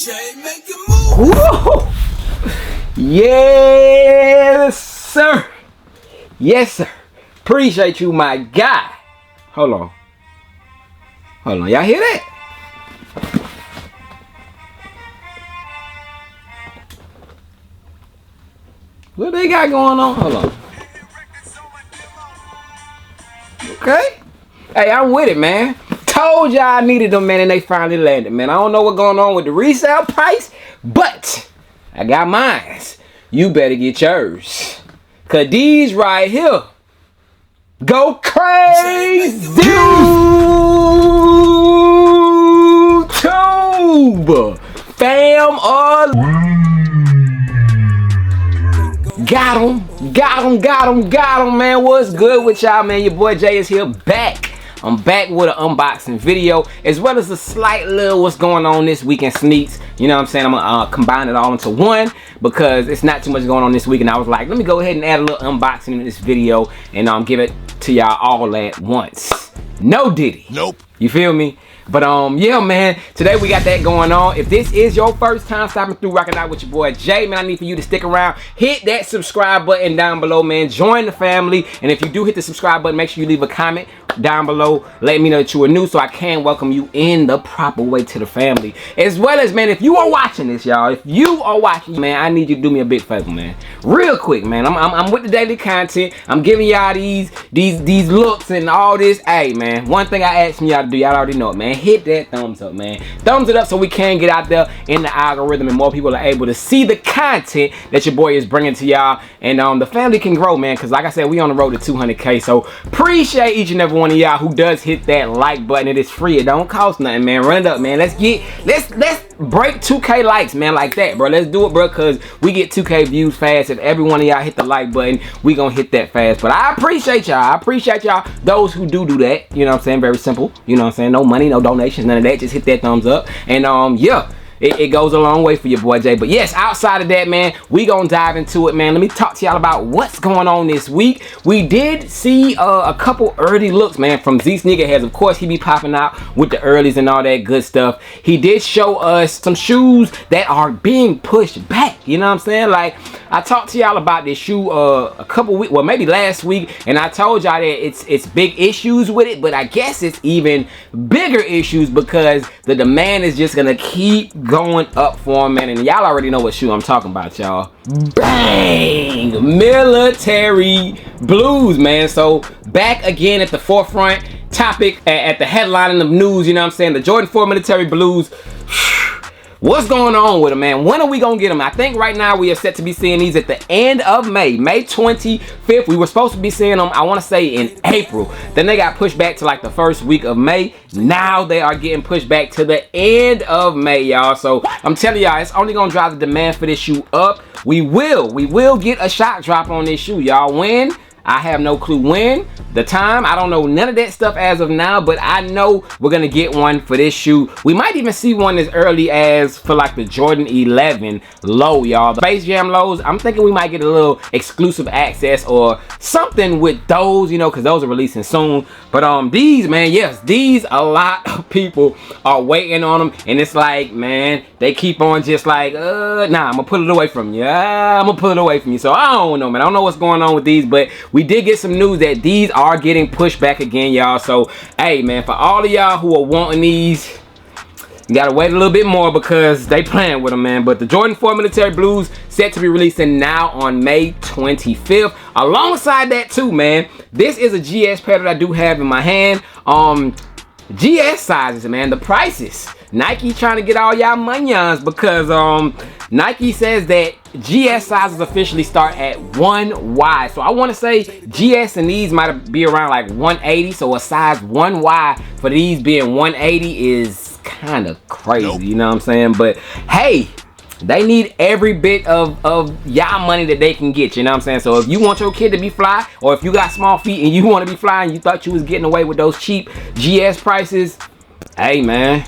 Jay, make it move. Woo! Yes, sir. Yes, sir. Appreciate you, my guy. Hold on. Hold on. Y'all hear that? What they got going on? Hold on. Okay. Hey, I'm with it, man. Told y'all I needed them, man, and they finally landed, man. I don't know what's going on with the resale price, but I got mine. You better get yours. Cause these right here go crazy. YouTube fam all got him, man. What's good with y'all, man? Your boy Jay is here back. I'm back with an unboxing video as well as a slight little what's going on this week in sneaks. You know what I'm saying? I'm gonna combine it all into one because it's not too much going on this week, and I was like, let me go ahead and add a little unboxing in this video and give it to y'all all at once. No diddy. Nope. You feel me? But yeah, man, today we got that going on. If this is your first time stopping through rocking out with your boy Jay, man, I need for you to stick around, hit that subscribe button down below, man. Join the family, and if you do hit the subscribe button, make sure you leave a comment down below. Let me know that you are new so I can welcome you in the proper way to the family. As well as, man, if you are watching this, y'all, if you are watching, man, I need you to do me a big favor, man. Real quick, man. I'm with the daily content. I'm giving y'all these looks and all this. Hey, man, one thing I asked y'all to do, y'all already know it, man. Hit that thumbs up, man. Thumbs it up so we can get out there in the algorithm and more people are able to see the content that your boy is bringing to y'all, and the family can grow, man, because like I said, we on the road to 200K. So appreciate each and every one of y'all who does hit that like button. It is free. It don't cost nothing, man. Run it up, man. Let's break 2K likes, man, like that, bro. Let's do it, bro, because we get 2K views fast. If every one of y'all hit the like button, we gonna hit that fast. But I appreciate y'all. I appreciate y'all, those who do that. You know what I'm saying? Very simple. You know what I'm saying? No money, no donations, none of that. Just hit that thumbs up. And yeah, it goes a long way for your boy Jay. But yes, outside of that, man, we gonna dive into it, man. Let me talk to y'all about what's going on this week. We did see a couple early looks, man, from THEADS. Of course, he be popping out with the earlies and all that good stuff. He did show us some shoes that are being pushed back. You know what I'm saying? Like, I talked to y'all about this shoe a couple weeks, well, maybe last week, and I told y'all that it's big issues with it, but I guess it's even bigger issues because the demand is just gonna keep going up for him, man. And y'all already know what shoe I'm talking about, y'all. Bang! Military blues, man. So back again at the forefront topic, at the headline of news. You know what I'm saying? The Jordan 4 military blues. What's going on with them, man? When are we gonna get them? I think right now we are set to be seeing these at the end of May 25th. We were supposed to be seeing them, I want to say, in April. Then they got pushed back to like the first week of May. Now they are getting pushed back to the end of May, y'all. So I'm telling y'all, it's only gonna drive the demand for this shoe up. We will get a shock drop on this shoe, y'all. When? I have no clue when, the time, I don't know none of that stuff as of now, but I know we're gonna get one for this shoe. We might even see one as early as for like the Jordan 11 low, y'all. The Space Jam lows, I'm thinking we might get a little exclusive access or something with those, you know, because those are releasing soon. But these, man, yes, these, a lot of people are waiting on them, and it's like, man, they keep on just like, nah, I'm gonna put it away from you. I'm gonna put it away from you. So I don't know, man. I don't know what's going on with these, but we did get some news that these are getting pushed back again, y'all. So, hey, man, for all of y'all who are wanting these, you gotta wait a little bit more because they playing with them, man. But the Jordan 4 military blues set to be releasing now on May 25th. Alongside that too, man, this is a GS pair that I do have in my hand. GS sizes, man, the prices. Nike trying to get all y'all monions because Nike says that GS sizes officially start at 1Y. So I want to say GS and these might be around like 180. So a size 1Y for these being 180 is kind of crazy. Nope. You know what I'm saying? But hey, they need every bit of y'all money that they can get. You know what I'm saying? So if you want your kid to be fly, or if you got small feet and you want to be fly and you thought you was getting away with those cheap GS prices, hey, man,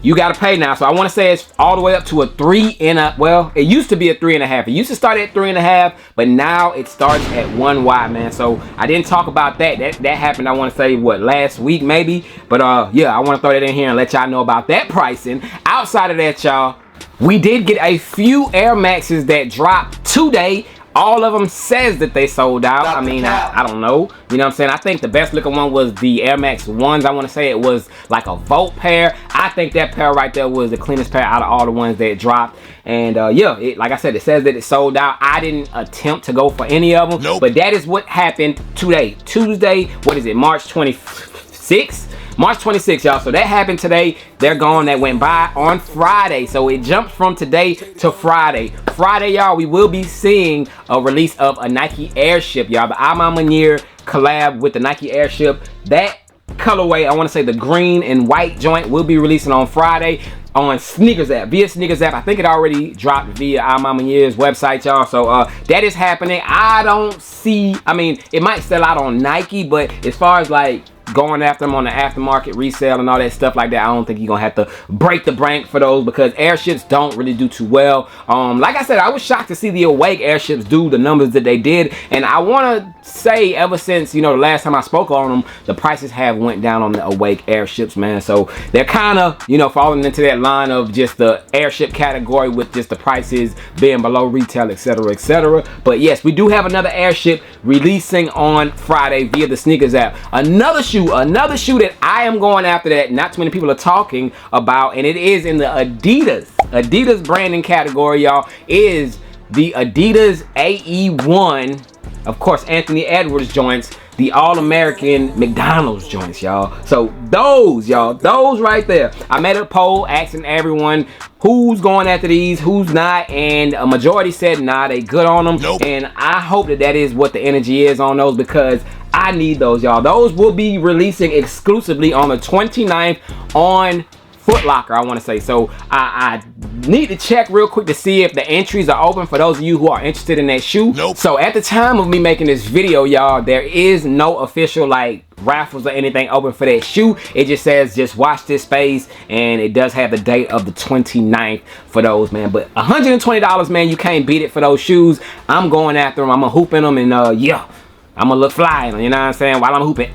you got to pay now. So I want to say it's all the way up to a 3 and a, well, it used to be a 3.5. It used to start at 3.5, but now it starts at 1 wide, man. So I didn't talk about that. That happened, I want to say, what, last week maybe? But yeah, I want to throw that in here and let y'all know about that pricing. Outside of that, y'all, we did get a few Air Maxes that dropped today. All of them says that they sold out. I mean, I don't know. You know what I'm saying? I think the best looking one was the Air Max 1s. I want to say it was like a Volt pair. I think that pair right there was the cleanest pair out of all the ones that dropped. And yeah, like I said, it says that it sold out. I didn't attempt to go for any of them. Nope. But that is what happened today. Tuesday, what is it, March 26th? March 26th, y'all. So that happened today. They're gone. That went by on Friday. So it jumped from today to Friday. Friday, y'all, we will be seeing a release of a Nike Airship, y'all. The Ama Manier collab with the Nike Airship. That colorway, I want to say the green and white joint, will be releasing on Friday on Snkrs app, via Snkrs app. I think it already dropped via Ama Manier's website, y'all. So that is happening. I don't see, I mean, it might sell out on Nike, but as far as like going after them on the aftermarket resale and all that stuff like that, I don't think you're gonna have to break the bank for those, because airships don't really do too well. Like I said, I was shocked to see the Awake airships do the numbers that they did, and I want to say ever since, you know, the last time I spoke on them, the prices have went down on the Awake airships, man. So they're kind of, you know, falling into that line of just the airship category with just the prices being below retail, etc., etc. But yes, we do have another airship releasing on Friday via the Snkrs app. Another shoe that I am going after that not too many people are talking about, and it is in the Adidas branding category, y'all, is the Adidas AE1, of course, Anthony Edwards joints, the All-American McDonald's joints, y'all. So those, y'all, those right there. I made a poll asking everyone who's going after these, who's not, and a majority said nah, they good on them. Nope. And I hope that that is what the energy is on those, because I need those, y'all. Those will be releasing exclusively on the 29th on Foot Locker, I want to say. So I need to check real quick to see if the entries are open for those of you who are interested in that shoe. Nope. So at the time of me making this video, y'all, there is no official like raffles or anything open for that shoe. It just says just watch this space, and it does have the date of the 29th for those, man. But $120, man, you can't beat it for those shoes. I'm going after them. I'm gonna hoop in them, and yeah, I'm gonna look fly in them, you know what I'm saying, while I'm hooping.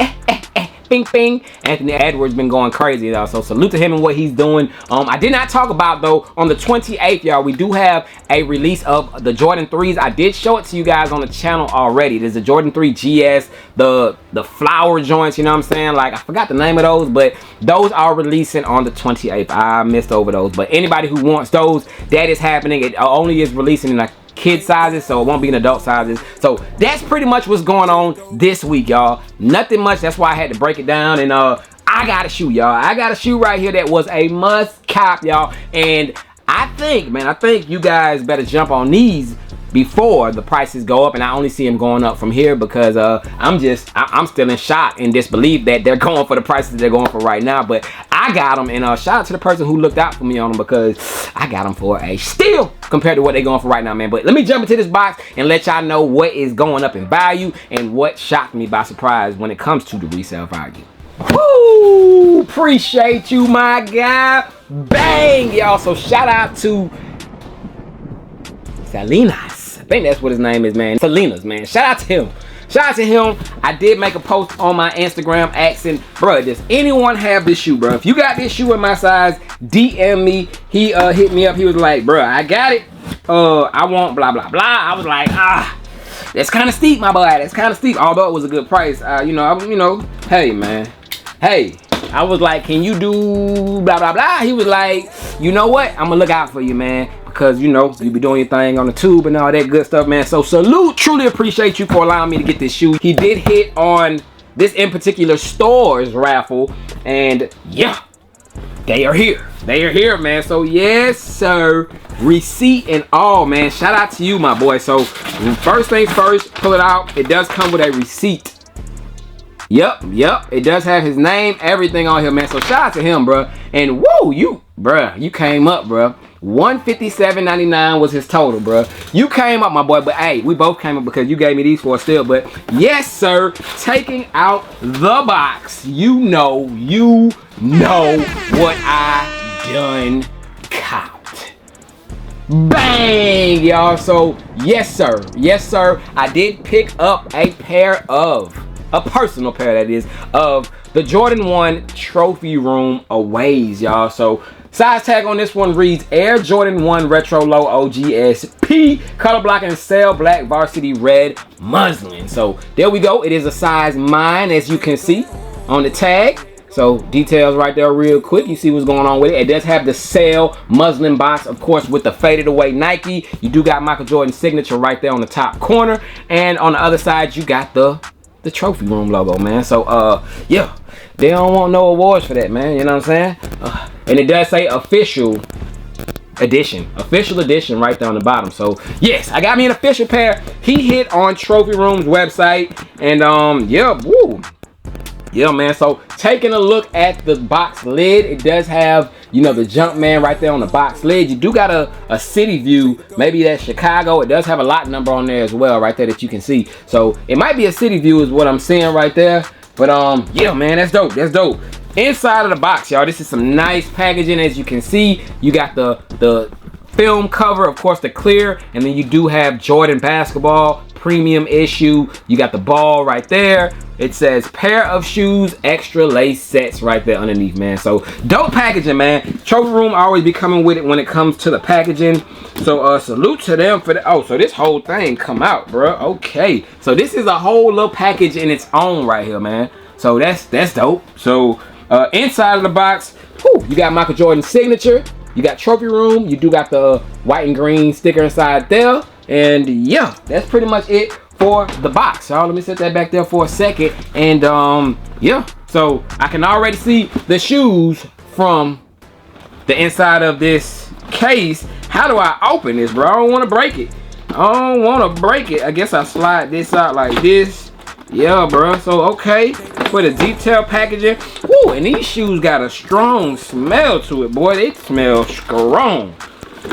Bing, bing. Anthony Edwards been going crazy, though, so salute to him and what he's doing. I did not talk about, though, on the 28th, y'all, we do have a release of the Jordan 3s. I did show it to you guys on the channel already. There's the Jordan 3 GS, the flower joints, you know what I'm saying? Like, I forgot the name of those, but those are releasing on the 28th. I missed over those, but anybody who wants those, that is happening. It only is releasing in like kid sizes, so it won't be in adult sizes. So that's pretty much what's going on this week, y'all. Nothing much. That's why I had to break it down. And I got a shoe, y'all. I got a shoe right here that was a must cop, y'all. And I think, man, I think you guys better jump on these before the prices go up, and I only see them going up from here, because I'm still in shock and disbelief that they're going for the prices they're going for right now. But I got them, and shout out to the person who looked out for me on them, because I got them for a steal compared to what they're going for right now, man. But let me jump into this box and let y'all know what is going up in value and what shocked me by surprise when it comes to the resale value. Woo! Appreciate you, my guy. Bang, y'all. So shout out to Salinas. I think that's what his name is, man. Salinas, man. Shout out to him. Shout out to him. I did make a post on my Instagram asking, bro, does anyone have this shoe, bro? If you got this shoe in my size, DM me. He hit me up. He was like, bro, I got it. I want blah, blah, blah. I was like, that's kind of steep, my boy. That's kind of steep. Although it was a good price. You know, hey, man. Hey. I was like, can you do blah, blah, blah? He was like, you know what? I'm going to look out for you, man. Because, you know, you be doing your thing on the tube and all that good stuff, man. So salute, truly appreciate you for allowing me to get this shoe. He did hit on this in particular store's raffle, and yeah, they are here. They are here, man. So yes, sir, receipt and all, man. Shout out to you, my boy. So first things first, pull it out. It does come with a receipt. Yep, it does have his name, everything on here, man. So shout out to him, bro. And whoa, you came up, bro. $157.99 was his total, bro. You came up, my boy. But hey, we both came up because you gave me these for a steal. But yes, sir, taking out the box, you know what I done copped. Bang, y'all. So yes sir, I did pick up a personal pair, that is, of the Jordan 1 Trophy Room Aways, y'all. So size tag on this one reads Air Jordan 1 Retro Low OGSP, color blocking sail black varsity red muslin. So there we go. It is a size mine, as you can see on the tag. So details right there real quick. You see what's going on with it. It does have the sail muslin box, of course, with the faded away Nike. You do got Michael Jordan's signature right there on the top corner. And on the other side, you got the Trophy Room logo, man. So yeah, they don't want no awards for that, man. You know what I'm saying? And it does say official edition right there on the bottom. So yes, I got me an official pair. He hit on Trophy Room's website, and yeah, woo. Yeah, man. So taking a look at the box lid, it does have, you know, the Jumpman right there on the box lid. You do got a city view, maybe that's Chicago. It does have a lot number on there as well, right there, that you can see. So it might be a city view is what I'm seeing right there. But yeah, man, that's dope. That's dope. Inside of the box, y'all, this is some nice packaging. As you can see, you got the film cover, of course, the clear, and then you do have Jordan basketball premium issue. You got the ball right there. It says pair of shoes extra lace sets right there underneath, man. So dope packaging, man. Trophy Room always be coming with it when it comes to the packaging. So salute to them for that. Oh, so this whole thing come out, bro. Okay, so this is a whole little package in its own right here, man. So that's dope. So inside of the box, whew, you got Michael Jordan's signature. You got Trophy Room. You do got the white and green sticker inside there. And yeah, that's pretty much it for the box. So let me set that back there for a second. And yeah, so I can already see the shoes from the inside of this case. How do I open this, bro? I don't want to break it. I don't want to break it. I guess I slide this out like this. Yeah, bro. So okay, for the detail packaging. Woo, and these shoes got a strong smell to it, boy. They smell strong.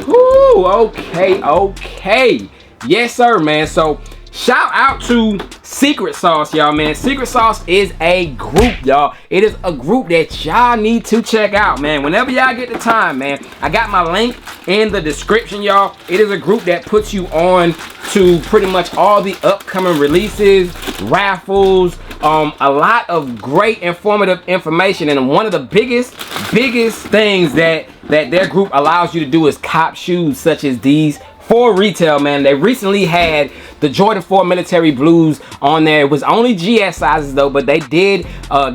Ooh, okay. Yes, sir, man. So shout out to Secret Sauce, y'all, man. Secret Sauce is a group, y'all. It is a group that y'all need to check out, man. Whenever y'all get the time, man. I got my link in the description, y'all. It is a group that puts you on to pretty much all the upcoming releases, raffles, a lot of great informative information. And one of the biggest things that their group allows you to do is cop shoes such as these for retail, man. They recently had the Jordan 4 Military Blues on there. It was only GS sizes though, but they did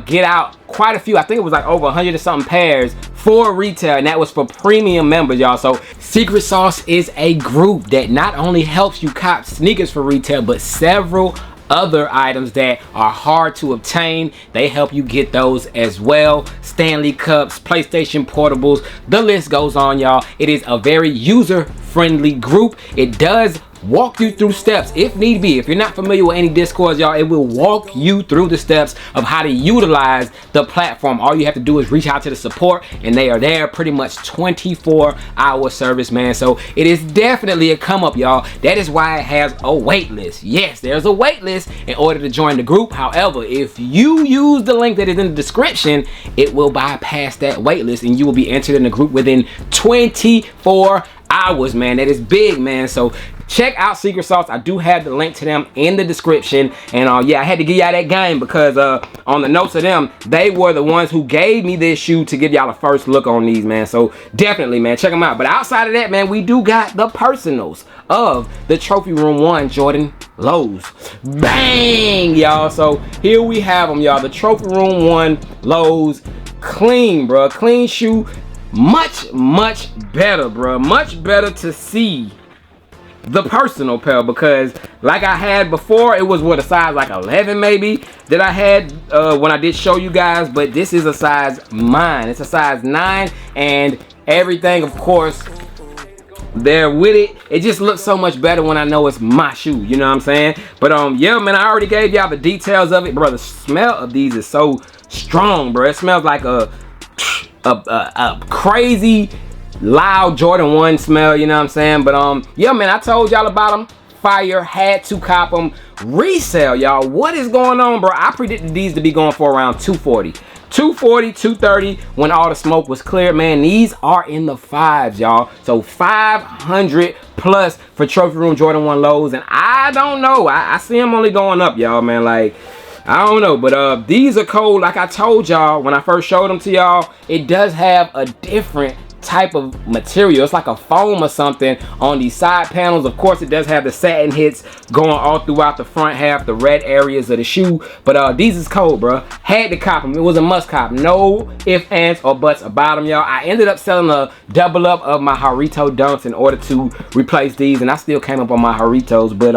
get out quite a few. I think it was like over 100 or something pairs for retail, and that was for premium members, y'all. So Secret Sauce is a group that not only helps you cop sneakers for retail, but several other items that are hard to obtain. They help you get those as well. Stanley Cups, PlayStation Portables, the list goes on, y'all. It is a very user-friendly group. It does walk you through steps if need be. If you're not familiar with any Discords, y'all, it will walk you through the steps of how to utilize the platform. All you have to do is reach out to the support, and they are there pretty much 24-hour service, man. So it is definitely a come up, y'all. That is why it has a wait list. Yes, there's a wait list in order to join the group. However, if you use the link that is in the description, it will bypass that wait list and you will be entered in the group within 24 hours, man. That is big, man. So check out Secret Sauce. I do have the link to them in the description. And yeah, I had to give y'all that game because on the notes of them, they were the ones who gave me this shoe to give y'all a first look on these, man. So definitely, man, check them out. But outside of that, man, we do got the personals of the Trophy Room 1 Jordan Lows. Bang, y'all. So here we have them, y'all. The Trophy Room 1 Lows. Clean, bro. Clean shoe. Much better, bro. Much better to see the personal pair, because like I had before, it was what, a size like 11 maybe that I had when I did show you guys, but this is a size mine. It's a size 9, and everything, of course, there with it. It just looks so much better when I know it's my shoe, you know what I'm saying? But yeah, man, I already gave y'all the details of it, bro. The smell of these is so strong, bro. It smells like a crazy loud Jordan 1 smell, you know what I'm saying? But yeah, man, I told y'all about them. Fire, had to cop them. Resale, y'all. What is going on, bro? I predicted these to be going for around $240. 240, 230 when all the smoke was clear, man. These are in the 5s, y'all. So 500 plus for Trophy Room Jordan 1 lows. And I don't know. I see them only going up, y'all, man. Like, I don't know. But these are cold. Like I told y'all when I first showed them to y'all, it does have a different type of material. It's like a foam or something on these side panels. Of course, it does have the satin hits going all throughout the front half, the red areas of the shoe. But these is cold, bro. Had to cop them. It was a must cop. No ifs, ands, or buts about them, y'all. I ended up selling a double up of my Harito Dunks in order to replace these, and I still came up on my Haritos. But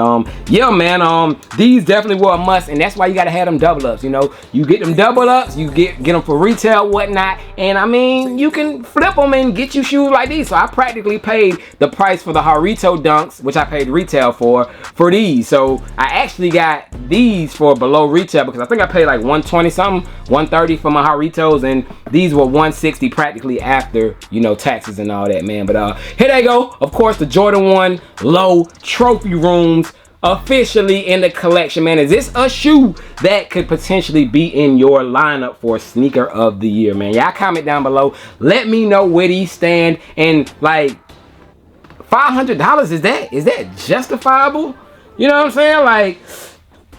yeah, man, these definitely were a must, and that's why you gotta have them double ups. You know, you get them double ups, you get them for retail, whatnot, and I mean, you can flip them and get you shoes like these. So I practically paid the price for the Harito Dunks, which I paid retail for these. So I actually got these for below retail because I think I paid like 120 something, 130 for my Haritos, and these were 160 practically after, you know, taxes and all that, man. But here they go. Of course, the Jordan 1 Low Trophy Rooms officially in the collection, man. Is this a shoe that could potentially be in your lineup for sneaker of the year, man? Y'all comment down below. Let me know where these stand, and like $500, is that justifiable? You know what I'm saying? Like,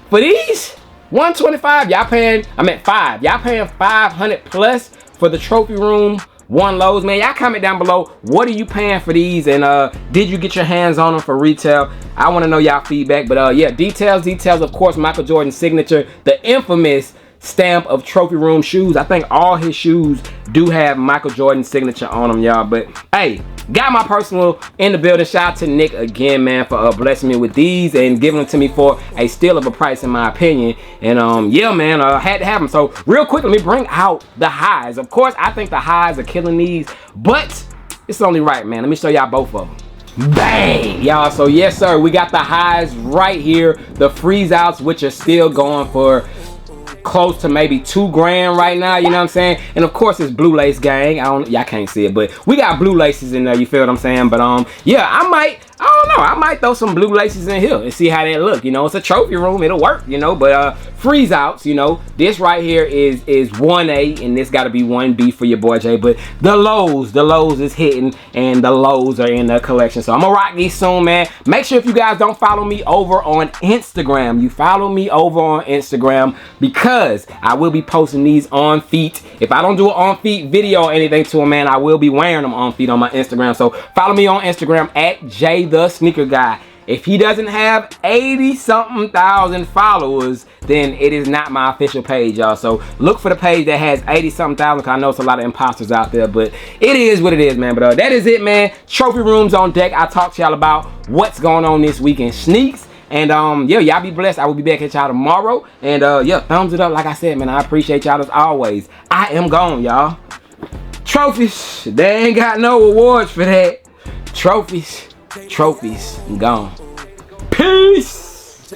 for these 125, y'all paying, I meant 5. Y'all paying 500 plus for the Trophy Room 1 lows, man. Y'all comment down below, what are you paying for these, and did you get your hands on them for retail? I want to know y'all feedback. But yeah, details, of course, Michael Jordan's signature, the infamous stamp of Trophy Room shoes. I think all his shoes do have Michael Jordan's signature on them, y'all. But hey, got my personal in the building. Shout out to Nick again, man, for blessing me with these and giving them to me for a steal of a price, in my opinion. And yeah, man, had to have them. So real quick, let me bring out the highs. Of course, I think the highs are killing these, but it's only right, man. Let me show y'all both of them. Bang, y'all. So yes, sir, we got the highs right here, the freeze outs, which are still going for close to maybe $2 grand right now, you know what I'm saying? And of course, it's blue lace gang. Y'all can't see it, but we got blue laces in there, you feel what I'm saying? But yeah, I don't know, I might throw some blue laces in here and see how they look. You know, it's a Trophy Room, it'll work, you know. But freeze outs, you know, this right here is 1A, and this got to be 1B for your boy Jay. But the lows is hitting, and the lows are in the collection. So I'm gonna rock these soon, man. Make sure if you guys don't follow me over on Instagram, you follow me over on Instagram, because I will be posting these on feet. If I don't do an on feet video or anything to them, man, I will be wearing them on feet on my Instagram. So follow me on Instagram at JayTheSneakerGuy. If he doesn't have 80-something thousand followers, then it is not my official page, y'all. So look for the page that has 80-something thousand, because I know it's a lot of imposters out there, but it is what it is, man. But that is it, man. Trophy Rooms on deck. I talked to y'all about what's going on this week in sneaks. And yeah, y'all be blessed. I will be back at y'all tomorrow. And yeah, thumbs it up. Like I said, man, I appreciate y'all as always. I am gone, y'all. Trophies, they ain't got no awards for that. Trophies, gone. Peace.